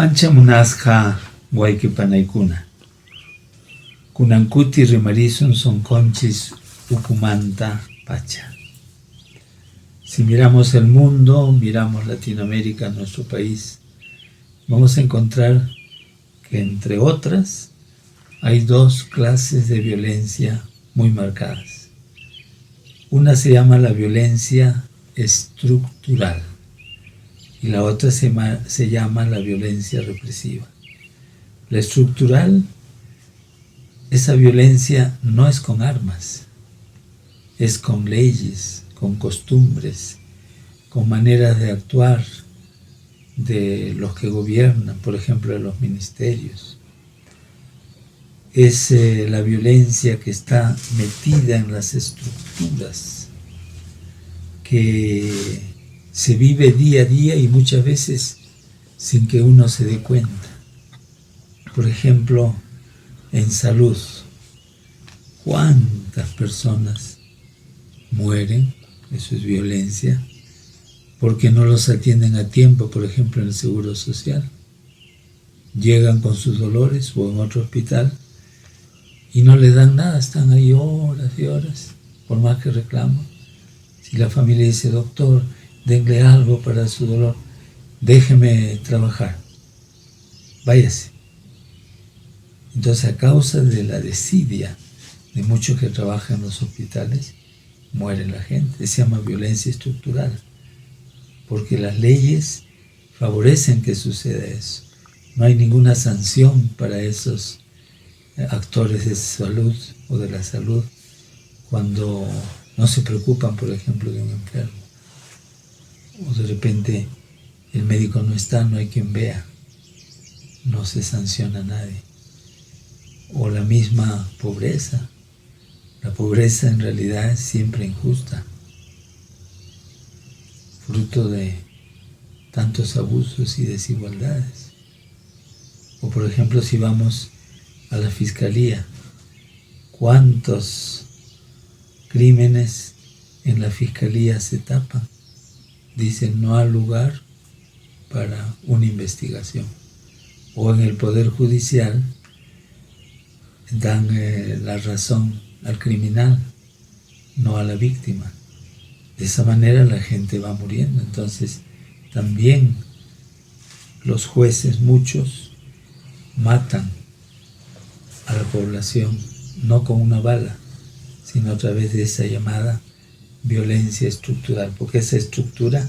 Ancha munasqa wayqipanaykuna. Kunankuti rimarishun sonqonchis ukumanta pacha. Si miramos el mundo, miramos Latinoamérica, nuestro país, vamos a encontrar que entre otras hay dos clases de violencia muy marcadas. Una se llama la violencia estructural y la otra se llama la violencia represiva. La estructural, esa violencia no es con armas, es con leyes, con costumbres, con maneras de actuar de los que gobiernan, por ejemplo, de los ministerios. Es la violencia que está metida en las estructuras, que se vive día a día y muchas veces sin que uno se dé cuenta. Por ejemplo, en salud, ¿cuántas personas mueren? Eso es violencia, porque no los atienden a tiempo, por ejemplo, en el Seguro Social. Llegan con sus dolores o en otro hospital y no les dan nada, están ahí horas y horas, por más que reclaman. Si la familia dice, doctor, denle algo para su dolor, déjeme trabajar, váyase. Entonces, a causa de la desidia de muchos que trabajan en los hospitales, muere la gente. Se llama violencia estructural, porque las leyes favorecen que suceda eso. No hay ninguna sanción para esos actores de salud o de la salud cuando no se preocupan, por ejemplo, de un enfermo. O de repente el médico no está, no hay quien vea, no se sanciona a nadie. O la misma pobreza. La pobreza en realidad es siempre injusta, fruto de tantos abusos y desigualdades. O por ejemplo, si vamos a la fiscalía, ¿cuántos crímenes en la fiscalía se tapan? Dicen no hay lugar para una investigación. O en el Poder Judicial dan la razón al criminal, no a la víctima. De esa manera la gente va muriendo. Entonces también los jueces, muchos, matan a la población, no con una bala, sino a través de esa llamada violencia estructural, porque esa estructura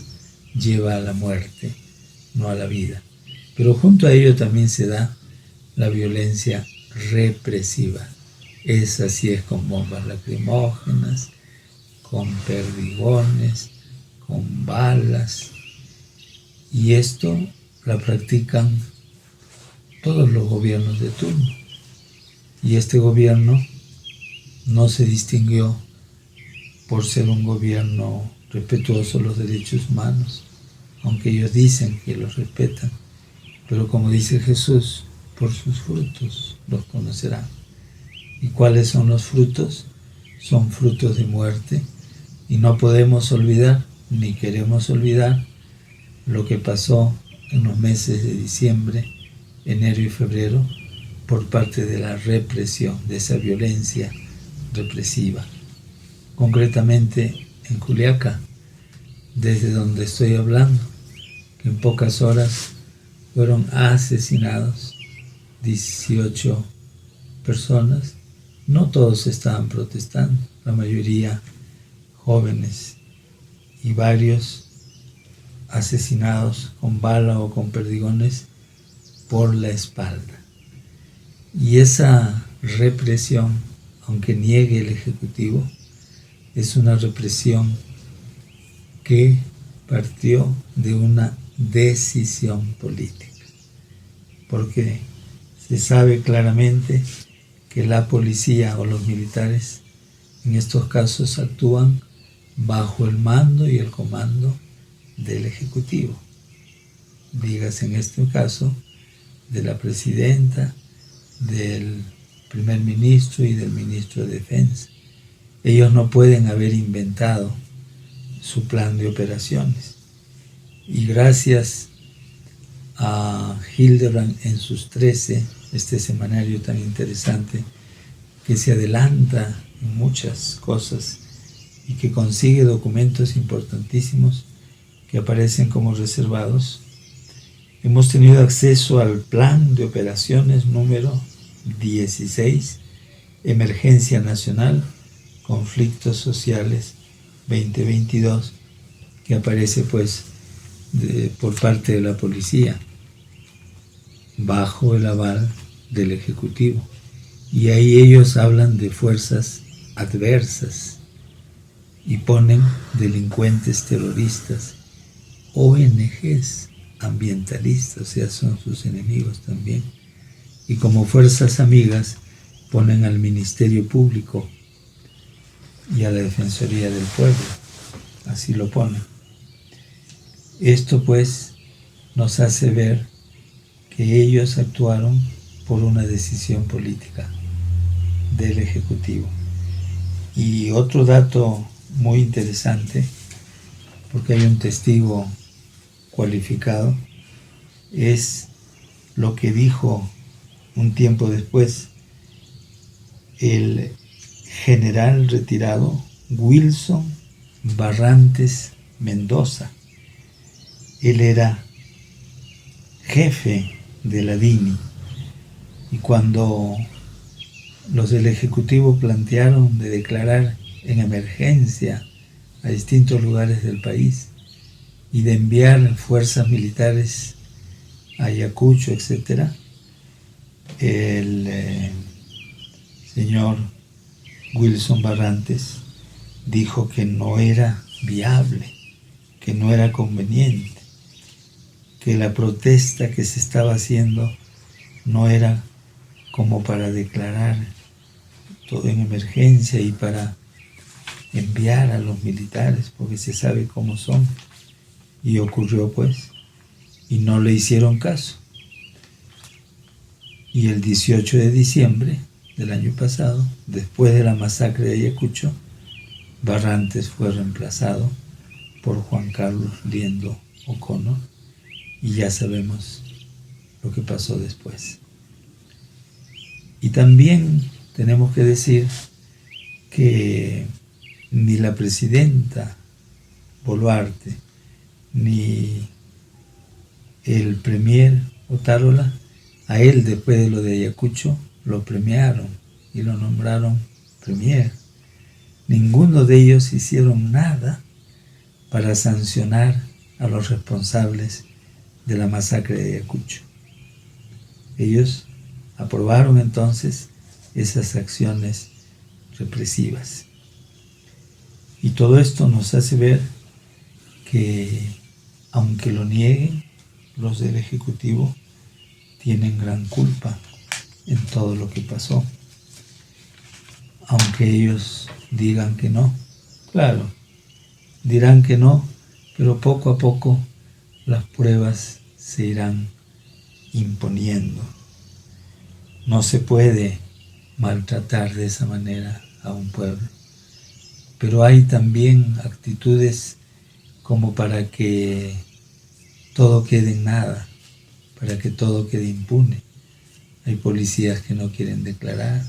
lleva a la muerte, no a la vida. Pero junto a ello también se da la violencia represiva. Esa sí es con bombas lacrimógenas, con perdigones, con balas. Y esto la practican todos los gobiernos de turno. Y este gobierno no se distinguió por ser un gobierno respetuoso de los derechos humanos, aunque ellos dicen que los respetan. Pero como dice Jesús, por sus frutos los conocerán. ¿Y cuáles son los frutos? Son frutos de muerte. Y no podemos olvidar, ni queremos olvidar, lo que pasó en los meses de diciembre, enero y febrero, por parte de la represión, de esa violencia represiva. Concretamente en Juliaca, desde donde estoy hablando, que en pocas horas fueron asesinados 18 personas. No todos estaban protestando, la mayoría jóvenes, y varios asesinados con bala o con perdigones por la espalda. Y esa represión, aunque niegue el Ejecutivo, es una represión que partió de una decisión política, porque se sabe claramente que la policía o los militares en estos casos actúan bajo el mando y el comando del Ejecutivo. Dígase en este caso de la presidenta, del primer ministro y del ministro de Defensa. Ellos no pueden haber inventado su plan de operaciones. Y gracias a Hildebrand en sus 13, este semanario tan interesante, que se adelanta en muchas cosas y que consigue documentos importantísimos que aparecen como reservados. Hemos tenido acceso al plan de operaciones número 16, Emergencia Nacional, Conflictos Sociales 2022, que aparece pues por parte de la policía, bajo el aval del Ejecutivo. Y ahí ellos hablan de fuerzas adversas y ponen delincuentes terroristas, ONGs ambientalistas, o sea, son sus enemigos también. Y como fuerzas amigas ponen al Ministerio Público y a la Defensoría del Pueblo, así lo ponen. Esto pues nos hace ver que ellos actuaron por una decisión política del Ejecutivo. Y otro dato muy interesante, porque hay un testigo cualificado, es lo que dijo un tiempo después el general retirado Wilson Barrantes Mendoza. Él era jefe de la DINI, y cuando los del Ejecutivo plantearon de declarar en emergencia a distintos lugares del país y de enviar fuerzas militares a Ayacucho, etc., el señor Wilson Barrantes dijo que no era viable, que no era conveniente, que la protesta que se estaba haciendo no era como para declarar todo en emergencia y para enviar a los militares, porque se sabe cómo son. Y ocurrió pues, y no le hicieron caso. Y el 18 de diciembre del año pasado, después de la masacre de Ayacucho, Barrantes fue reemplazado por Juan Carlos Liendo O'Connor, y ya sabemos lo que pasó después. Y también tenemos que decir que ni la presidenta Boluarte ni el premier Otárola, a él después de lo de Ayacucho lo premiaron y lo nombraron premier. Ninguno de ellos hicieron nada para sancionar a los responsables de la masacre de Ayacucho. Ellos aprobaron entonces esas acciones represivas. Y todo esto nos hace ver que, aunque lo nieguen, los del Ejecutivo tienen gran culpa en todo lo que pasó. Aunque ellos digan que no, claro, dirán que no, pero poco a poco las pruebas se irán imponiendo. No se puede maltratar de esa manera a un pueblo, pero hay también actitudes como para que todo quede en nada, para que todo quede impune. Hay policías que no quieren declarar,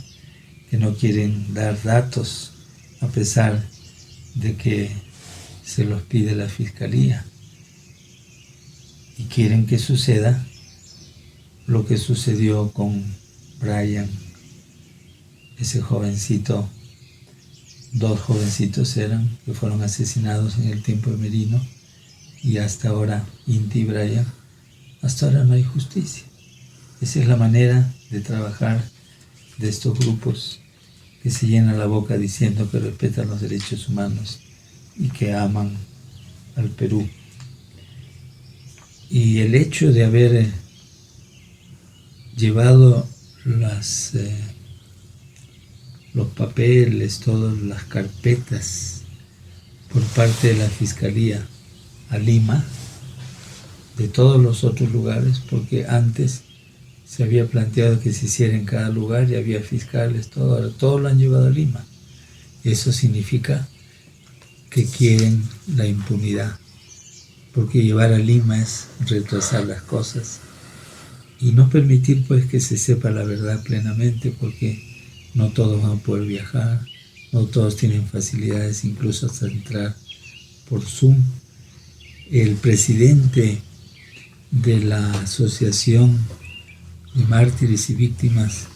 que no quieren dar datos a pesar de que se los pide la Fiscalía, y quieren que suceda lo que sucedió con Brian, ese jovencito. 2 jovencitos eran que fueron asesinados en el tiempo de Merino, y hasta ahora Inti y Brian, hasta ahora no hay justicia. Esa es la manera de trabajar de estos grupos que se llenan la boca diciendo que respetan los derechos humanos y que aman al Perú. Y el hecho de haber llevado los papeles, todas las carpetas por parte de la Fiscalía a Lima, de todos los otros lugares, porque antes se había planteado que se hiciera en cada lugar y había fiscales, todo, ahora todo lo han llevado a Lima. Eso significa que quieren la impunidad, porque llevar a Lima es retrasar las cosas y no permitir pues que se sepa la verdad plenamente, porque no todos van a poder viajar, no todos tienen facilidades incluso hasta entrar por Zoom. El presidente de la Asociación de Mártires y Víctimas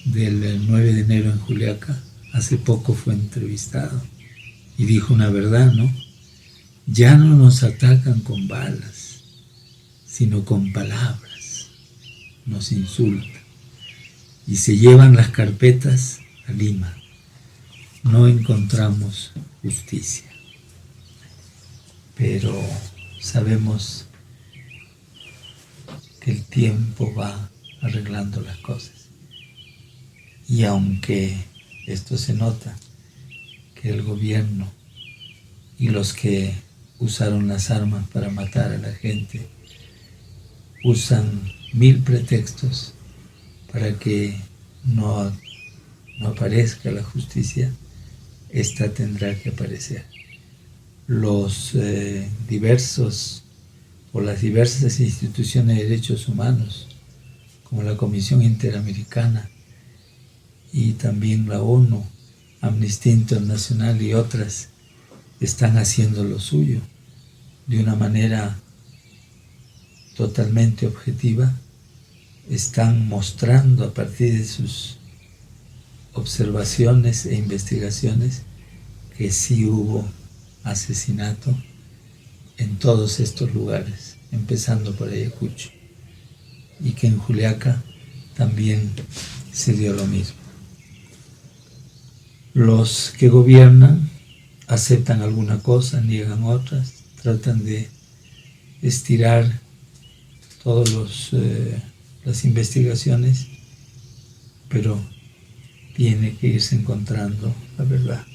del 9 de enero en Juliaca hace poco fue entrevistado y dijo una verdad, ¿no? Ya no nos atacan con balas, sino con palabras, nos insultan y se llevan las carpetas a Lima. No encontramos justicia, pero sabemos que el tiempo va arreglando las cosas. Y aunque esto se nota, que el gobierno y los que usaron las armas para matar a la gente usan 1000 pretextos para que no aparezca la justicia, esta tendrá que aparecer. Los diversos o las diversas instituciones de derechos humanos, como la Comisión Interamericana y también la ONU, Amnistía Internacional y otras, están haciendo lo suyo de una manera totalmente objetiva. Están mostrando a partir de sus observaciones e investigaciones que sí hubo asesinato en todos estos lugares, empezando por Ayacucho, y que en Juliaca también se dio lo mismo. Los que gobiernan aceptan alguna cosa, niegan otras, tratan de estirar todas las investigaciones, pero tiene que irse encontrando la verdad.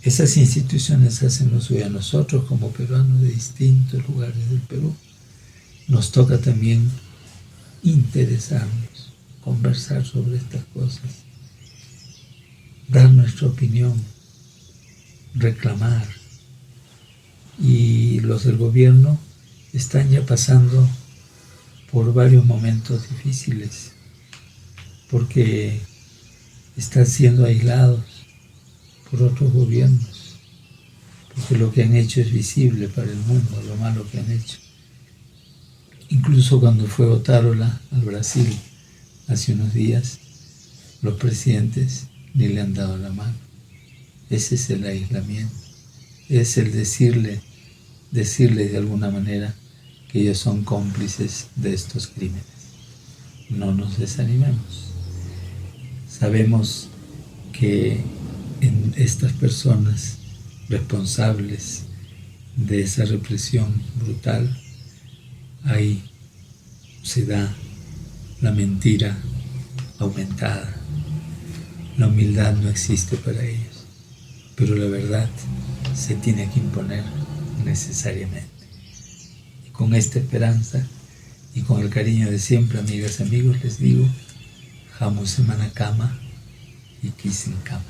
Esas instituciones hacen lo suyo. A nosotros como peruanos de distintos lugares del Perú nos toca también interesarnos, conversar sobre estas cosas, dar nuestra opinión, reclamar. Y los del gobierno están ya pasando por varios momentos difíciles, porque están siendo aislados por otros gobiernos, porque lo que han hecho es visible para el mundo, lo malo que han hecho. Incluso cuando fue Otárola al Brasil hace unos días, los presidentes ni le han dado la mano. Ese es el aislamiento, es el decirle de alguna manera que ellos son cómplices de estos crímenes. No nos desanimemos. Sabemos que en estas personas responsables de esa represión brutal ahí se da la mentira aumentada. La humildad no existe para ellos, pero la verdad se tiene que imponer necesariamente. Y con esta esperanza y con el cariño de siempre, amigas y amigos, les digo, Hamu Semana Kama y Kisin Kama.